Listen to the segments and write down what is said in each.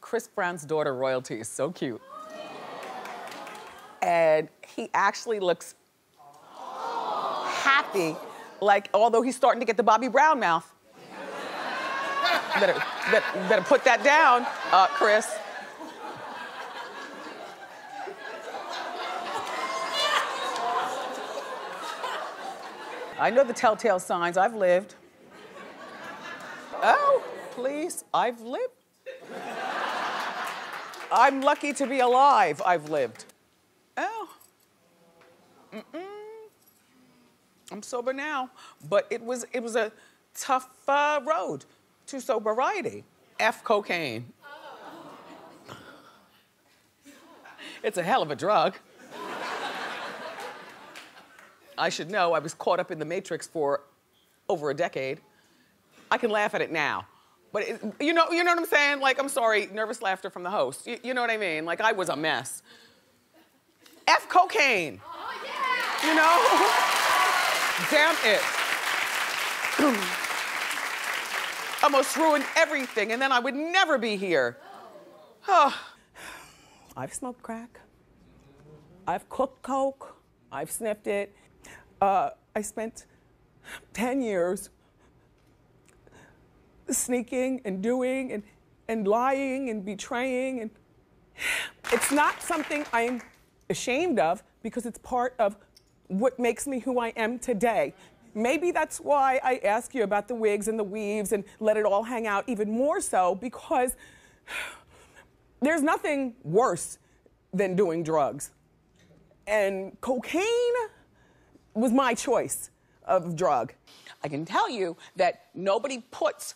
Chris Brown's daughter, Royalty, is so cute. And he actually looks happy, like, although he's starting to get the Bobby Brown mouth. Better put that down, Chris. I know the telltale signs. I've lived. Oh, please, I've lived. I'm lucky to be alive. I've lived. Oh. I'm sober now, but it was a tough road to sobriety. F cocaine. It's a hell of a drug. I should know I was caught up in the matrix for over a decade. I can laugh at it now. But you know what I'm saying? Like, I'm sorry, nervous laughter from the host. You know what I mean? Like, I was a mess. F cocaine. Oh, yeah. You know? Damn it. Almost ruined everything, and then I would never be here. Oh. I've smoked crack. I've cooked coke. I've sniffed it. I spent 10 years sneaking and doing and lying and betraying, and it's not something I'm ashamed of because it's part of what makes me who I am today. Maybe that's why I ask you about the wigs and the weaves and let it all hang out even more so, because there's nothing worse than doing drugs. And cocaine was my choice of drug. I can tell you that nobody puts,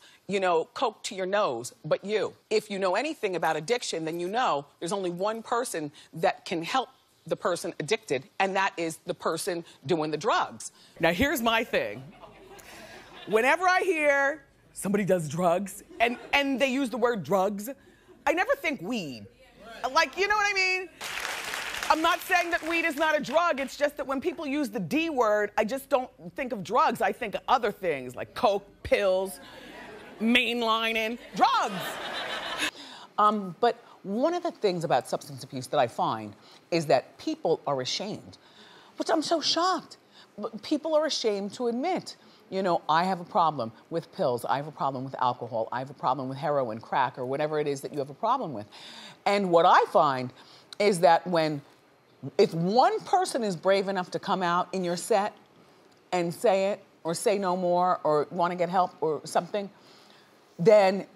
coke to your nose but you. If you know anything about addiction, then you know there's only one person that can help the person addicted, and that is the person doing the drugs. Now, here's my thing. Whenever I hear somebody does drugs, and they use the word drugs, I never think weed. Like, you know what I mean? I'm not saying that weed is not a drug, it's just that when people use the D word, I just don't think of drugs. I think of other things, like coke, pills, mainlining, drugs. But one of the things about substance abuse that I find is that people are ashamed, which I'm so shocked. People are ashamed to admit, I have a problem with pills, I have a problem with alcohol, I have a problem with heroin, crack, or whatever it is that you have a problem with. And what I find is that if one person is brave enough to come out in your set and say it, or say no more, or want to get help or something, then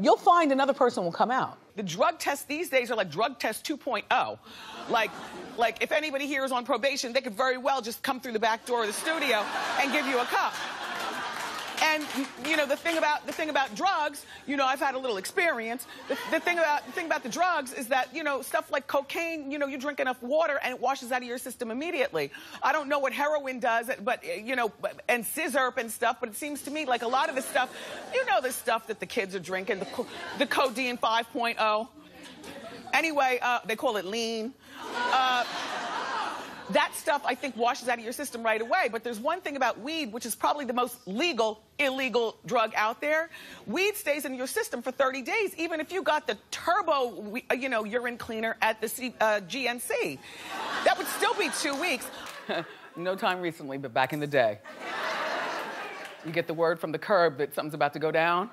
you'll find another person will come out. The drug tests these days are like drug test 2.0. Like if anybody here is on probation, they could very well just come through the back door of the studio and give you a cup. And the thing about drugs, I've had a little experience. The thing about the drugs is that stuff like cocaine, you drink enough water and it washes out of your system immediately. I don't know what heroin does, but and scissor and stuff. But it seems to me like a lot of this stuff, the stuff that the kids are drinking, the codeine 5.0. Anyway, they call it lean. That stuff, I think, washes out of your system right away. But there's one thing about weed, which is probably the most illegal drug out there. Weed stays in your system for 30 days, even if you got the turbo, urine cleaner at the GNC. That would still be 2 weeks. No time recently, but back in the day. You get the word from the curb that something's about to go down.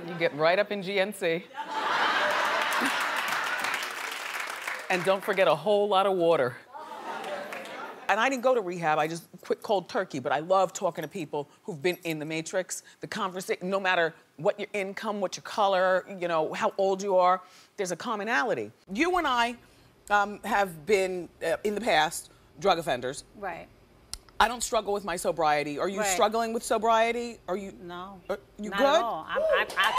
You get right up in GNC. And don't forget a whole lot of water. And I didn't go to rehab, I just quit cold turkey, but I love talking to people who've been in the matrix. The conversation, no matter what your income, what your color, how old you are, there's a commonality. You and I have been, in the past, drug offenders. Right. I don't struggle with my sobriety. Are you struggling with sobriety? Are you? No. You not good? At all. Not at all.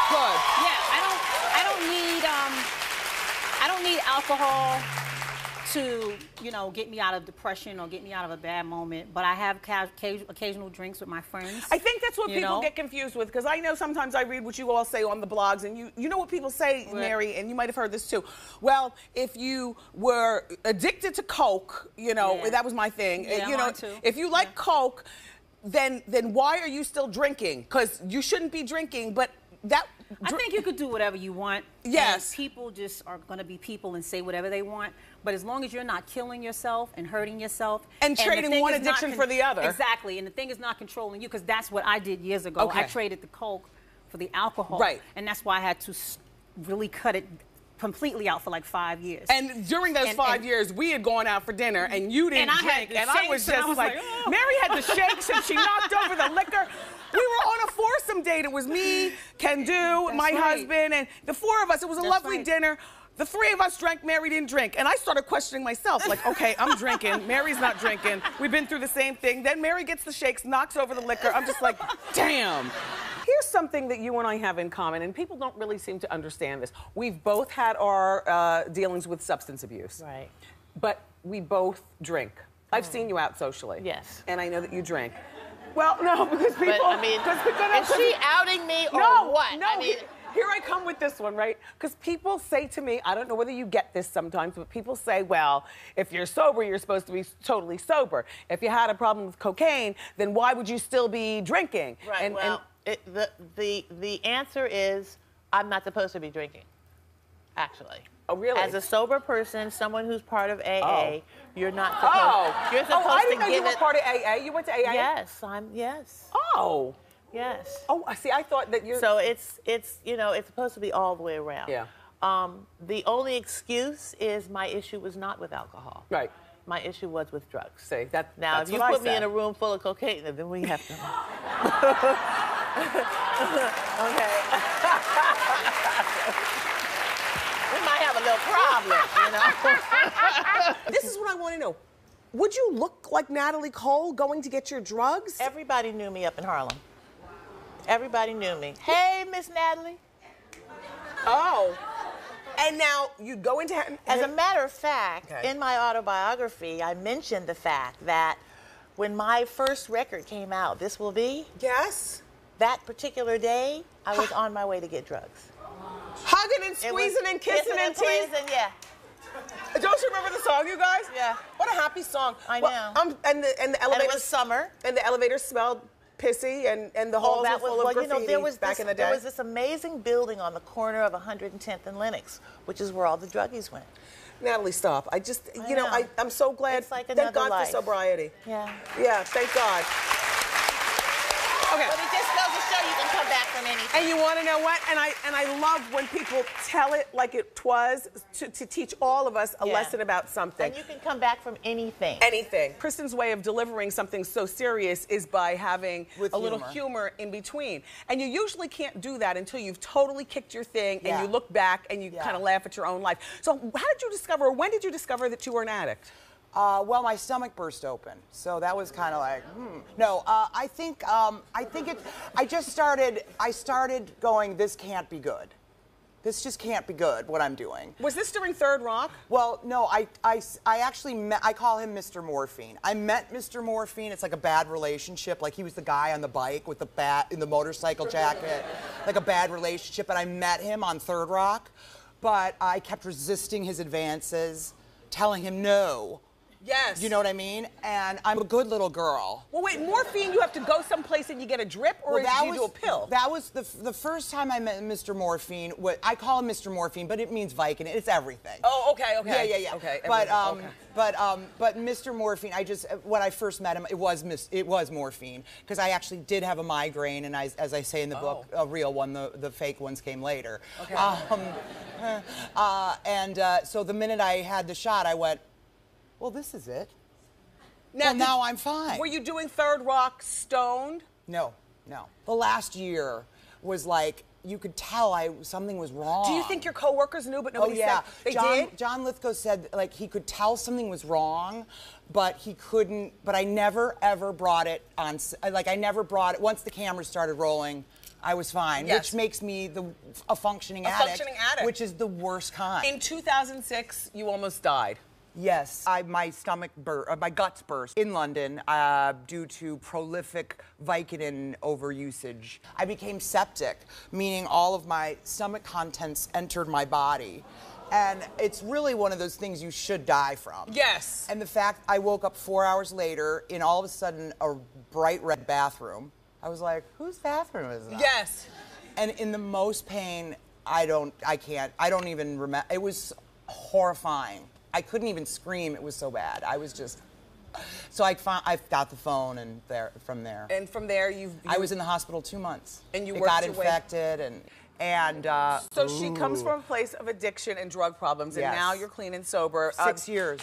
Good. Yeah, I don't need alcohol to, get me out of depression or get me out of a bad moment, but I have occasional drinks with my friends. I think that's what people get confused with, because I know sometimes I read what you all say on the blogs, and you know what people say, Mary, and you might have heard this too. Well, if you were addicted to coke, that was my thing. Yeah, mine too. If you like coke, then why are you still drinking? Because you shouldn't be drinking, but I think you could do whatever you want. Yes. And people just are going to be people and say whatever they want. But as long as you're not killing yourself and hurting yourself. And trading one addiction for the other. Exactly. And the thing is not controlling you, because that's what I did years ago. Okay. I traded the coke for the alcohol. Right. And that's why I had to really cut it completely out for like 5 years. And during those 5 years, we had gone out for dinner, and you didn't drink, and I was just like, oh. Mary had the shakes, and she knocked over the liquor. We were on a foursome date. It was me, Kendu, my husband, and the four of us. It was a lovely dinner. The three of us drank, Mary didn't drink. And I started questioning myself, like, okay, I'm drinking, Mary's not drinking. We've been through the same thing. Then Mary gets the shakes, knocks over the liquor. I'm just like, damn. Here's something that you and I have in common, and people don't really seem to understand this. We've both had our dealings with substance abuse. Right. But we both drink. I've seen you out socially. Yes. And I know that you drink. Well, no, because people... But, I mean, is she outing me or what? No, I mean, here I come with this one, right? Because people say to me, I don't know whether you get this sometimes, but people say, well, if you're sober, you're supposed to be totally sober. If you had a problem with cocaine, then why would you still be drinking? Right, the answer is I'm not supposed to be drinking, actually. Oh, really? As a sober person, someone who's part of AA, you're not supposed you're supposed I didn't to know give you were part of AA. You went to AA? Yes, yes. Oh. Yes. Oh, see, I thought that you're... So it's you know, it's supposed to be all the way around. Yeah. The only excuse is my issue was not with alcohol. Right. My issue was with drugs. See, now, that's if you what put I me said. in a room full of cocaine, then we have to... Okay. We might have a little problem, you know? This is what I want to know. Would you look like Natalie Cole going to get your drugs? Everybody knew me up in Harlem. Everybody knew me. Hey, Miss Natalie. Oh. And now you go into... As a matter of fact, Okay. in my autobiography, I mentioned the fact that when my first record came out, This Will Be, Yes? that particular day, I was on my way to get drugs. Hugging and squeezing and kissing and teasing. Yeah. Don't you remember the song, you guys? Yeah. What a happy song. I know. And the And elevator... it was summer. And the elevator smelled pissy, and the halls were full of graffiti back in the day. There was this amazing building on the corner of 110th and Lenox, which is where all the druggies went. Natalie, stop. I just, you know, know. I'm so glad. It's like thank another God life. for sobriety. Yeah. Yeah, thank God. Okay. But it just goes to show you can come back from anything. And you want to know what? And I love when people tell it like it was to teach all of us a lesson about something. And you can come back from anything. Anything. Kristen's way of delivering something so serious is by having a little humor in between. And you usually can't do that until you've totally kicked your thing and you look back and you kind of laugh at your own life. So how did you discover, or when did you discover that you were an addict? Well, my stomach burst open, so that was kind of like, No, I think I started going, this can't be good. This just can't be good, what I'm doing. Was this during Third Rock? Well, no, I actually met, I call him Mr. Morphine. I met Mr. Morphine, it's like a bad relationship, like he was the guy on the bike with the bat in the motorcycle jacket, like a bad relationship, and I met him on Third Rock, but I kept resisting his advances, telling him no. Yes. You know what I mean? And I'm a good little girl. Well, wait, morphine, you have to go someplace and you get a drip, or do you do a pill? That was the first time I met Mr. Morphine. I call him Mr. Morphine, but it means Vicodin. It's everything. Oh, okay. Yeah. Okay. But Mr. Morphine, when I first met him, it was morphine, because I actually did have a migraine, and as I say in the book, a real one. The fake ones came later. Okay. So the minute I had the shot, I went, well, this is it. Now I'm fine. Were you doing Third Rock stoned? No. The last year was like, you could tell something was wrong. Do you think your coworkers knew, but nobody said they did? John Lithgow said, like, he could tell something was wrong, but he couldn't, but I never, ever brought it on, like, I never brought it, once the cameras started rolling, I was fine, which makes me a functioning addict. Which is the worst kind. In 2006, you almost died. Yes, my guts burst in London due to prolific Vicodin overusage. I became septic, meaning all of my stomach contents entered my body. And it's really one of those things you should die from. Yes. And the fact I woke up 4 hours later in all of a sudden a bright red bathroom, I was like, whose bathroom is that? Yes. And in the most pain, I don't even remember. It was horrifying. I couldn't even scream. It was so bad. I was just. So I got the phone, and from there. And from there, I was in the hospital 2 months. And you it worked got your way- infected, and. So she comes from a place of addiction and drug problems, and Yes. now you're clean and sober. 6 years.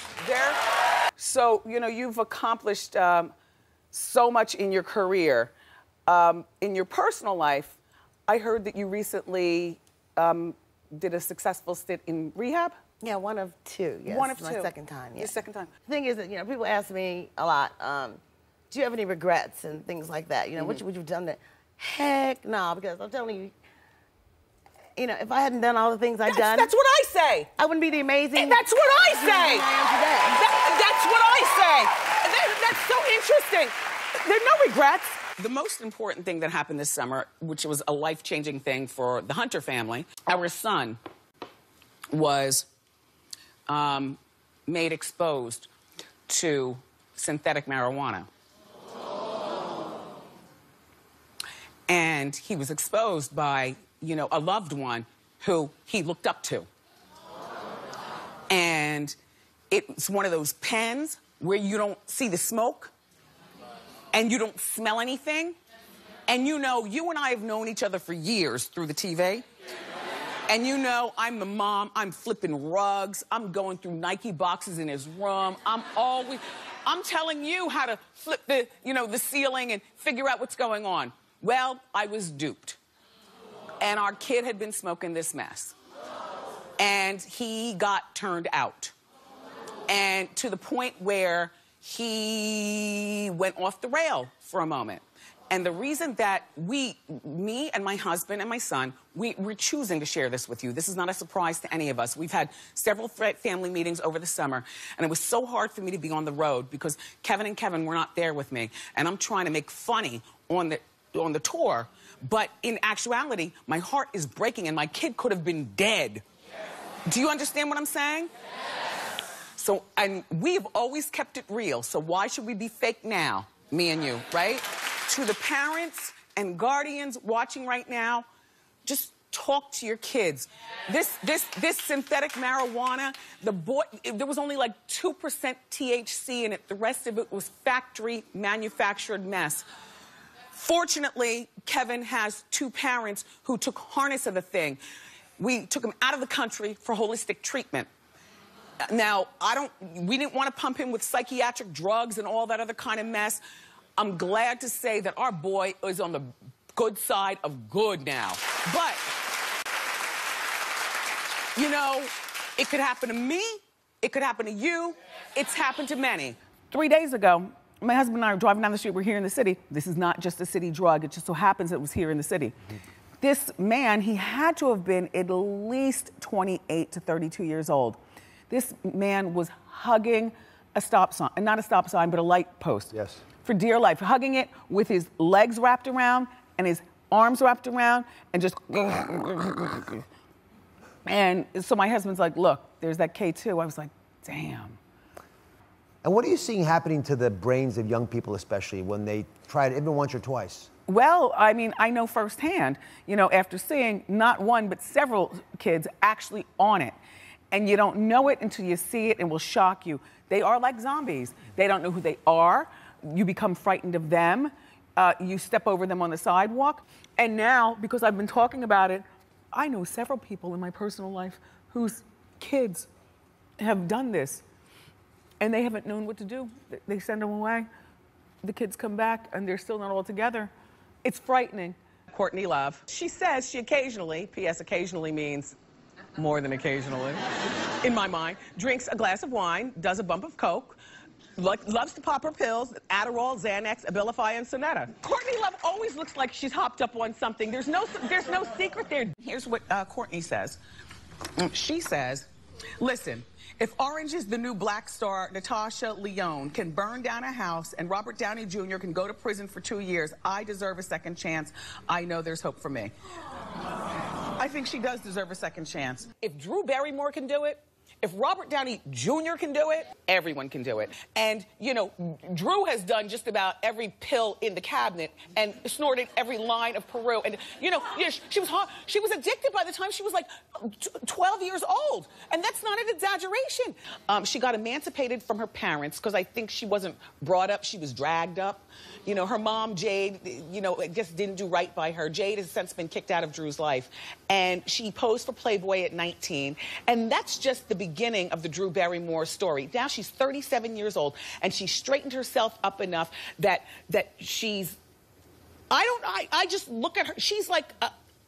So you've accomplished so much in your career. In your personal life, I heard that you recently did a successful stint in rehab. Yeah, one of two. Yes, One of my two. second time. Yeah. Your second time. The thing is that people ask me a lot, do you have any regrets and things like that? What would you have done that? Heck no, because I'm telling you, if I hadn't done all the things I've done, That's what I say. I wouldn't be the amazing. That's what I say. I am today. That's what I say. That's so interesting. There are no regrets. The most important thing that happened this summer, which was a life-changing thing for the Hunter family, our son was made exposed to synthetic marijuana. And he was exposed by, a loved one who he looked up to. And it's one of those pens where you don't see the smoke and you don't smell anything. And you and I have known each other for years through the TV. And I'm the mom, I'm flipping rugs, I'm going through Nike boxes in his room, I'm telling you how to flip the ceiling and figure out what's going on. Well, I was duped. And our kid had been smoking this mess. And he got turned out. And to the point where he went off the rail for a moment. And the reason that me and my husband and my son, we're choosing to share this with you. This is not a surprise to any of us. We've had several family meetings over the summer, and it was so hard for me to be on the road because Kevin and Kevin were not there with me, and I'm trying to make funny on the tour, but in actuality, my heart is breaking, and my kid could have been dead. Yes. Do you understand what I'm saying? Yes. So, and we've always kept it real, so why should we be fake now, me and you, right? To the parents and guardians watching right now, just talk to your kids. This synthetic marijuana, there was only like 2% THC in it. The rest of it was factory manufactured mess. Fortunately, Kevin has two parents who took harness of the thing. We took him out of the country for holistic treatment. Now, we didn't want to pump him with psychiatric drugs and all that other kind of mess. I'm glad to say that our boy is on the good side of good now. But, it could happen to me, it could happen to you, it's happened to many. 3 days ago, my husband and I were driving down the street, we're here in the city. This is not just a city drug, it just so happens it was here in the city. This man, he had to have been at least 28 to 32 years old. This man was hugging a stop sign, not a stop sign, but a light post. Yes. For dear life, hugging it with his legs wrapped around and his arms wrapped around and just. And so my husband's like, look, there's that K2. I was like, damn. And what are you seeing happening to the brains of young people, especially when they try it even once or twice? Well, I mean, I know firsthand, after seeing not one, but several kids actually on it. And you don't know it until you see it and it will shock you. They are like zombies. They don't know who they are. You become frightened of them. You step over them on the sidewalk. And now, because I've been talking about it, I know several people in my personal life whose kids have done this. And they haven't known what to do. They send them away. The kids come back and they're still not all together. It's frightening. Courtney Love. She says she occasionally, P.S. occasionally means more than occasionally, in my mind, drinks a glass of wine, does a bump of Coke, loves to pop her pills, Adderall, Xanax, Abilify, and Sonetta. Courtney Love always looks like she's hopped up on something. There's no secret there. Here's what Courtney says. She says, listen, if Orange is the new black star, Natasha Lyonne can burn down a house and Robert Downey Jr. can go to prison for 2 years, I deserve a second chance. I know there's hope for me. I think she does deserve a second chance. If Drew Barrymore can do it, If Robert Downey Jr. can do it, everyone can do it. And, you know, Drew has done just about every pill in the cabinet and snorted every line of Peru. And, you know, she was addicted by the time she was like 12 years old. And that's not an exaggeration. She got emancipated from her parents because I think she wasn't brought up, she was dragged up. You know, her mom, Jade, you know, just didn't do right by her. Jade has since been kicked out of Drew's life. And she posed for Playboy at 19. And that's just the beginning of the Drew Barrymore story. Now she's 37 years old, and she straightened herself up enough that she's, I just look at her, she's like,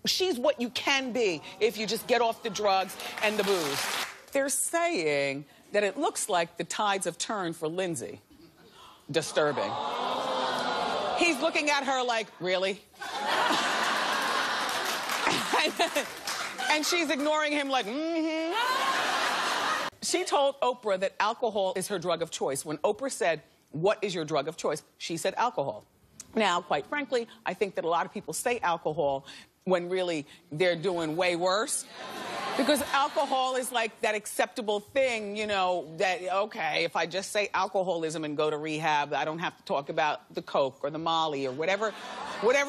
she's what you can be if you just get off the drugs and the booze. They're saying that it looks like the tides have turned for Lindsay. Disturbing. He's looking at her like, really? And she's ignoring him like, mm-hmm. She told Oprah that alcohol is her drug of choice. When Oprah said, what is your drug of choice? She said alcohol. Now, quite frankly, I think that a lot of people say alcohol when really they're doing way worse. Because alcohol is like that acceptable thing, you know, that, okay, if I just say alcoholism and go to rehab, I don't have to talk about the Coke or the Molly or whatever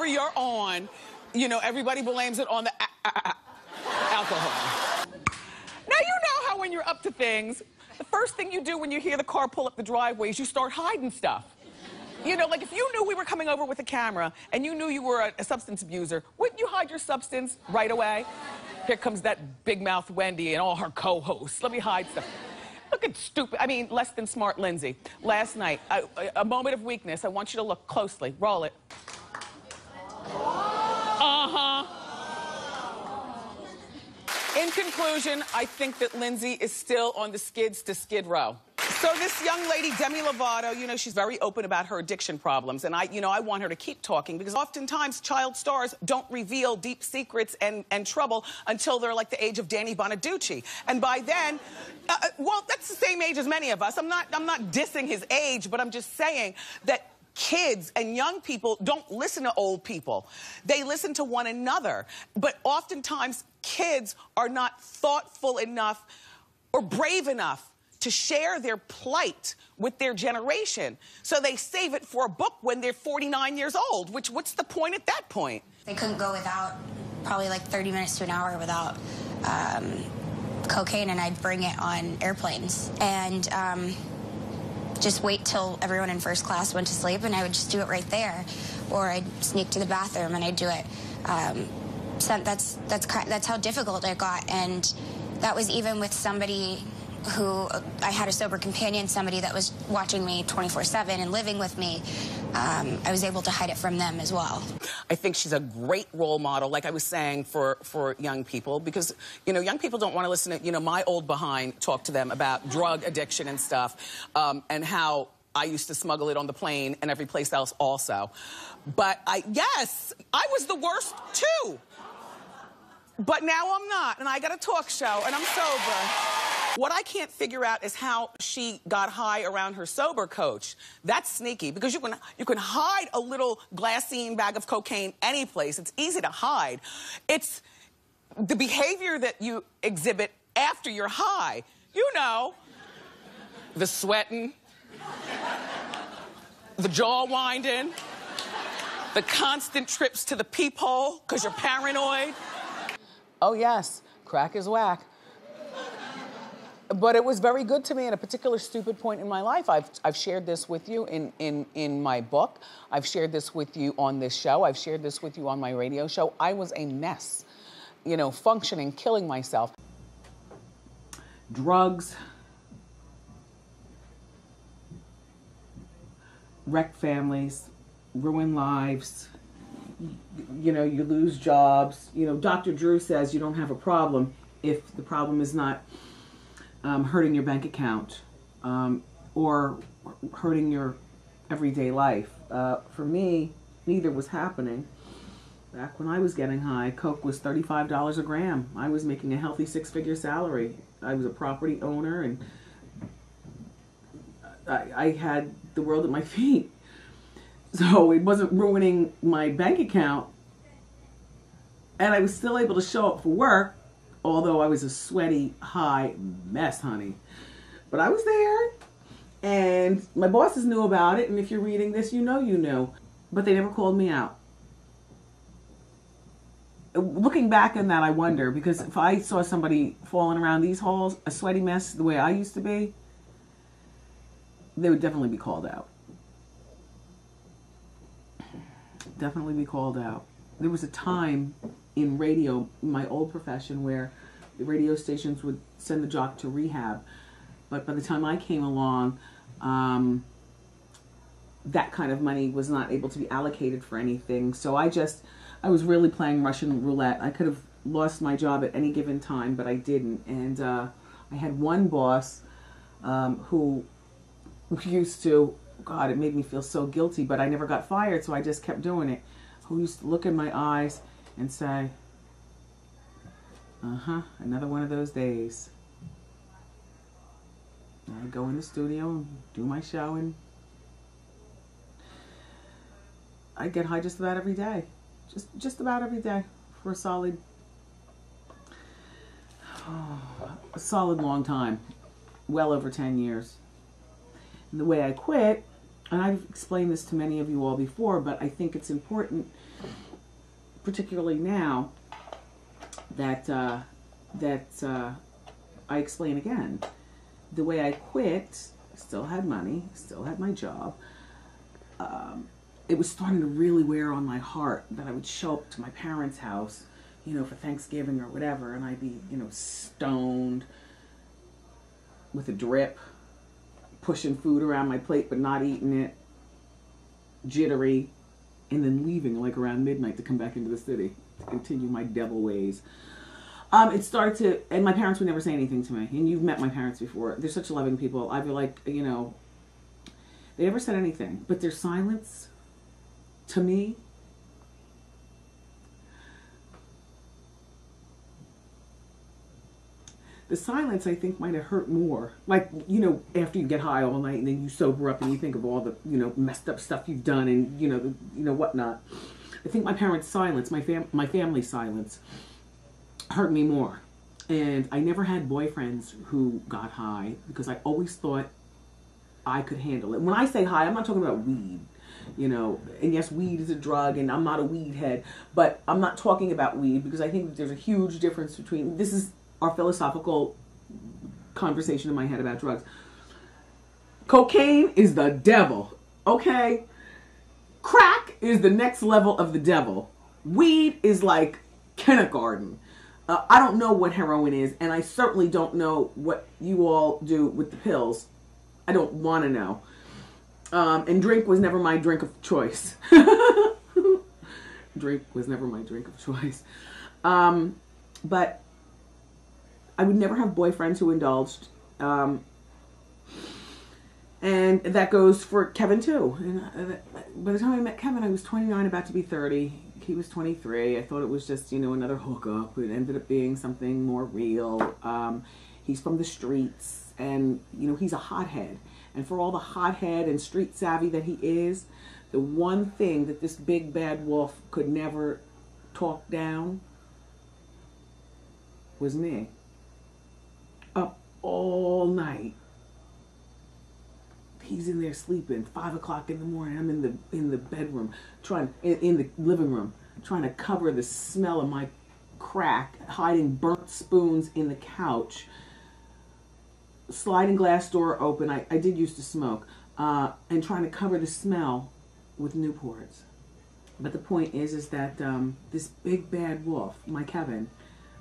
you're on, you know, everybody blames it on the alcohol. Now, you know how when you're up to things, the first thing you do when you hear the car pull up the driveway is you start hiding stuff. You know, like if you knew we were coming over with a camera and you knew you were a substance abuser, wouldn't you hide your substance right away? Here comes that big mouth Wendy and all her co-hosts. Let me hide stuff. Look at stupid, I mean, less than smart Lindsay. Last night, a moment of weakness. I want you to look closely. Roll it. Uh-huh. In conclusion, I think that Lindsay is still on the skids to Skid Row. So this young lady, Demi Lovato, you know, she's very open about her addiction problems. And I want her to keep talking because oftentimes child stars don't reveal deep secrets and trouble until they're like the age of Danny Bonaducci. And by then, well, that's the same age as many of us. I'm not dissing his age, but I'm just saying that kids and young people don't listen to old people. They listen to one another. But oftentimes, kids are not thoughtful enough or brave enough to share their plight with their generation. So they save it for a book when they're 49 years old, what's the point at that point? They couldn't go without probably like 30 minutes to an hour without cocaine, and I'd bring it on airplanes. And just wait till everyone in first class went to sleep, and I would just do it right there. Or I'd sneak to the bathroom and I'd do it. So that's how difficult it got. And that was even with somebody who I had a sober companion, somebody that was watching me 24/7 and living with me. I was able to hide it from them as well. I think she's a great role model, like I was saying, for young people, because, you know, young people don't want to listen to, you know, my old behind talk to them about drug addiction and stuff, and how I used to smuggle it on the plane and every place else also. But yes, I was the worst too. But now I'm not, and I got a talk show, and I'm sober. What I can't figure out is how she got high around her sober coach. That's sneaky, because you can hide a little glassine bag of cocaine any place. It's easy to hide. It's the behavior that you exhibit after you're high. You know, the sweating, the jaw winding, the constant trips to the peephole because you're paranoid. Oh, yes, crack is whack. But it was very good to me at a particular stupid point in my life. I've shared this with you in my book. I've shared this with you on this show. I've shared this with you on my radio show. I was a mess, you know, functioning, killing myself. Drugs wreck families, ruin lives. You know, you lose jobs. You know, Dr. Drew says you don't have a problem if the problem is not hurting your bank account or hurting your everyday life. For me, neither was happening. Back when I was getting high, Coke was $35 a gram. I was making a healthy 6-figure salary. I was a property owner, and I had the world at my feet. So it wasn't ruining my bank account, and I was still able to show up for work although I was a sweaty, high mess, honey. But I was there, and my bosses knew about it, and if you're reading this, you know. But they never called me out. Looking back on that, I wonder, because if I saw somebody falling around these halls, a sweaty mess the way I used to be, they would definitely be called out. Definitely be called out. There was a time in radio, my old profession, where the radio stations would send the jock to rehab. But by the time I came along, that kind of money was not able to be allocated for anything. So I was really playing Russian roulette. I could have lost my job at any given time, but I didn't. And I had one boss who used to, God, it made me feel so guilty, but I never got fired, so I just kept doing it. Who used to look in my eyes and say, another one of those days. And I'd go in the studio and do my show, and I'd get high just about every day. Just about every day for a solid long time. Well over 10 years. And the way I quit, and I've explained this to many of you all before, but I think it's important, particularly now, that I explain again. The way I quit, I still had money, still had my job. It was starting to really wear on my heart that I would show up to my parents' house, for Thanksgiving or whatever, and I'd be, stoned with a drip, pushing food around my plate but not eating it, jittery, and then leaving like around midnight to come back into the city to continue my devil ways. It started to, and my parents would never say anything to me, and you've met my parents before. They're such loving people. I feel like, they never said anything, but their silence, to me, the silence, I think, might have hurt more. Like, after you get high all night and then you sober up and you think of all the, messed up stuff you've done and, whatnot. I think my parents' silence, my family's silence, hurt me more. And I never had boyfriends who got high because I always thought I could handle it. When I say high, I'm not talking about weed. And yes, weed is a drug, and I'm not a weed head, but I'm not talking about weed because I think that there's a huge difference between, this is our philosophical conversation in my head about drugs. Cocaine is the devil, okay? Crack is the next level of the devil. Weed is like kindergarten. I don't know what heroin is, and I certainly don't know what you all do with the pills. I don't want to know. And drink was never my drink of choice. Drink was never my drink of choice. But I would never have boyfriends who indulged. And that goes for Kevin too. And by the time I met Kevin, I was 29, about to be 30. He was 23. I thought it was just, another hookup. It ended up being something more real. He's from the streets, and, he's a hothead. And for all the hothead and street savvy that he is, the one thing that this big bad wolf could never talk down was me. Up all night. He's in there sleeping, 5 o'clock in the morning. I'm in the bedroom, in the living room, trying to cover the smell of my crack, hiding burnt spoons in the couch, sliding glass door open. I did used to smoke, and trying to cover the smell with Newports. But the point is that this big bad wolf, my Kevin,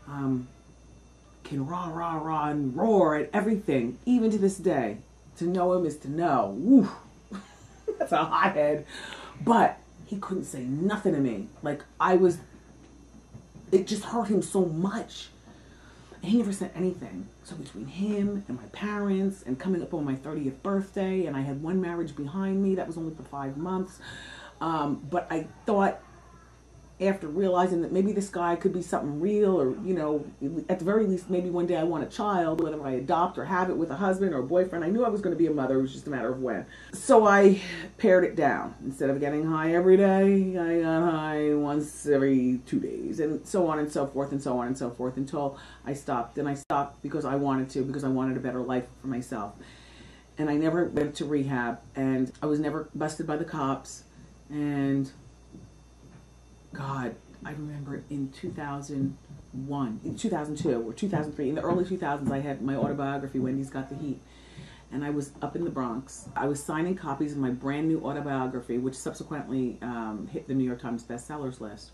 can rah and roar at everything, even to this day. To know him is to know. Woo. That's a hothead. But he couldn't say nothing to me. Like, it just hurt him so much. And he never said anything. So between him and my parents and coming up on my 30th birthday, and I had one marriage behind me that was only for 5 months. But I thought after realizing that maybe this guy could be something real, or, you know, at the very least, maybe one day I want a child, whether I adopt or have it with a husband or a boyfriend. I knew I was going to be a mother. It was just a matter of when. So I pared it down. Instead of getting high every day, I got high once every 2 days, and so on and so forth, and so on and so forth, until I stopped. And I stopped because I wanted to, because I wanted a better life for myself. And I never went to rehab, and I was never busted by the cops. And God, I remember in 2001, in 2002 or 2003, in the early 2000s, I had my autobiography, Wendy's Got the Heat. And I was up in the Bronx. I was signing copies of my brand new autobiography, which subsequently hit the New York Times bestsellers list.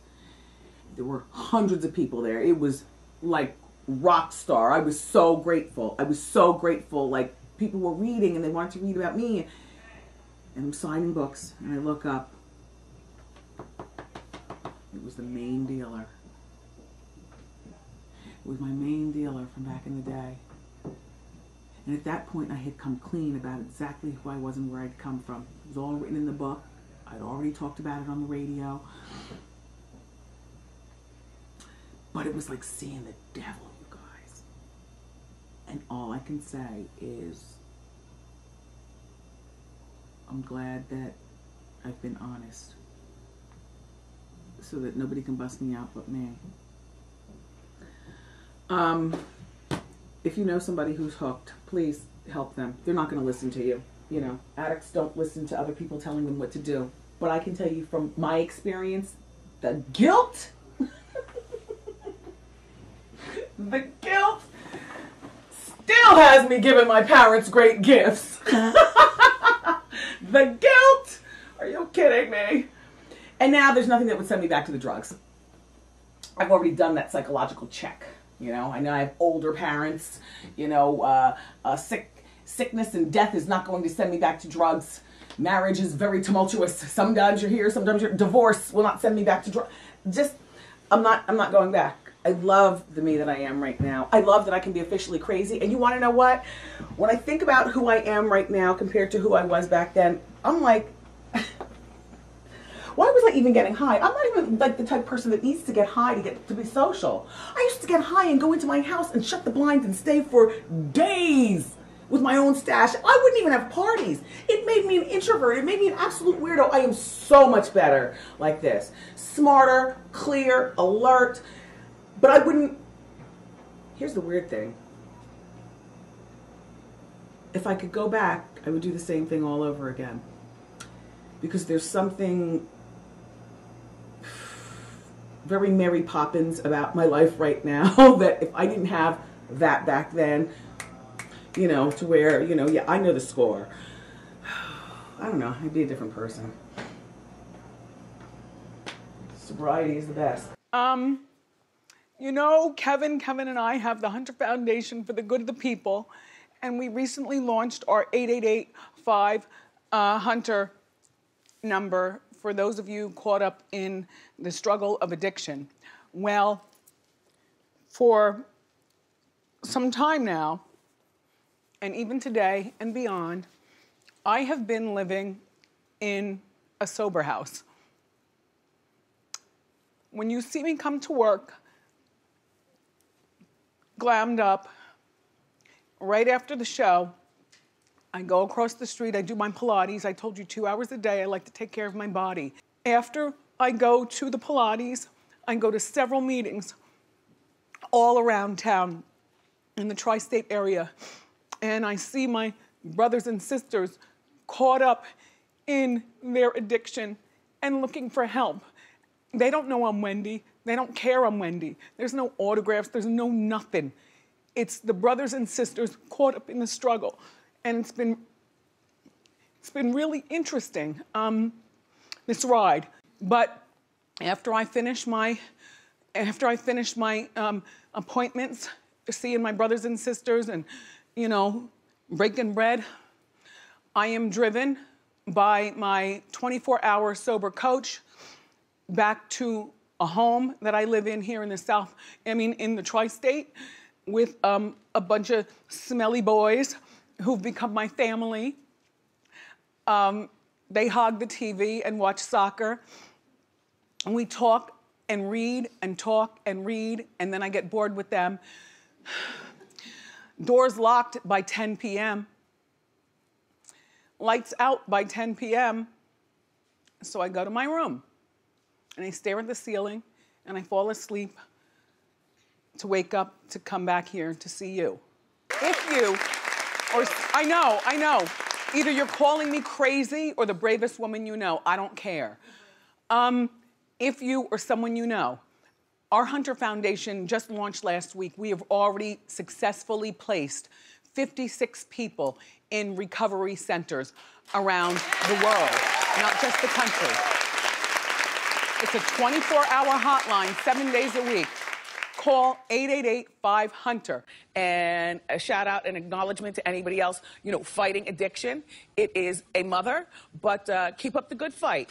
There were hundreds of people there. It was like rock star. I was so grateful. I was so grateful. Like, people were reading and they wanted to read about me. And I'm signing books, and I look up. It was the main dealer. It was my main dealer from back in the day. And at that point, I had come clean about exactly who I was and where I'd come from. It was all written in the book. I'd already talked about it on the radio. But it was like seeing the devil, you guys. And all I can say is, I'm glad that I've been honest, so that nobody can bust me out but me. If you know somebody who's hooked, please help them. They're not going to listen to you. You know, addicts don't listen to other people telling them what to do. But I can tell you from my experience, the guilt, the guilt still has me giving my parents great gifts. The guilt? Are you kidding me? And now there's nothing that would send me back to the drugs. I've already done that psychological check. You know, I have older parents. You know, sickness and death is not going to send me back to drugs. Marriage is very tumultuous. Sometimes you're here, sometimes you're... Divorce will not send me back to drugs. Just, I'm not going back. I love the me that I am right now. I love that I can be officially crazy. And you want to know what? When I think about who I am right now compared to who I was back then, I'm like, why was I even getting high? I'm not even like the type of person that needs to get high to be social. I used to get high and go into my house and shut the blinds and stay for days with my own stash. I wouldn't even have parties. It made me an introvert. It made me an absolute weirdo. I am so much better like this. Smarter, clear, alert. But I wouldn't... Here's the weird thing. If I could go back, I would do the same thing all over again. Because there's something very Mary Poppins about my life right now that if I didn't have that back then, you know, to where, you know, yeah, I know the score. I don't know, I'd be a different person. Sobriety is the best. You know, Kevin and I have the Hunter Foundation for the Good of the People, and we recently launched our 888-5-HUNTER number for those of you caught up in the struggle of addiction. Well, for some time now, and even today and beyond, I have been living in a sober house. When you see me come to work, glammed up, right after the show, I go across the street, I do my Pilates. I told you 2 hours a day, I like to take care of my body. After I go to the Pilates, I go to several meetings all around town in the tri-state area. And I see my brothers and sisters caught up in their addiction and looking for help. They don't know I'm Wendy. They don't care I'm Wendy. There's no autographs, there's no nothing. It's the brothers and sisters caught up in the struggle. And it's been really interesting, this ride. But after I finish my appointments, seeing my brothers and sisters and, you know, breaking bread, I am driven by my 24-hour sober coach back to a home that I live in here in the in the tri-state with a bunch of smelly boys who've become my family. They hog the TV and watch soccer. And we talk and read and talk and read, and then I get bored with them. Doors locked by 10 p.m. Lights out by 10 p.m. So I go to my room and I stare at the ceiling and I fall asleep to wake up to come back here to see you. If you, or I know, either you're calling me crazy or the bravest woman you know, I don't care. If you or someone you know, our Hunter Foundation just launched last week. We have already successfully placed 56 people in recovery centers around the world, not just the country. It's a 24-hour hotline, 7 days a week. Call 888-5-HUNTER. And a shout out and acknowledgement to anybody else, you know, fighting addiction. It is a mother, but keep up the good fight.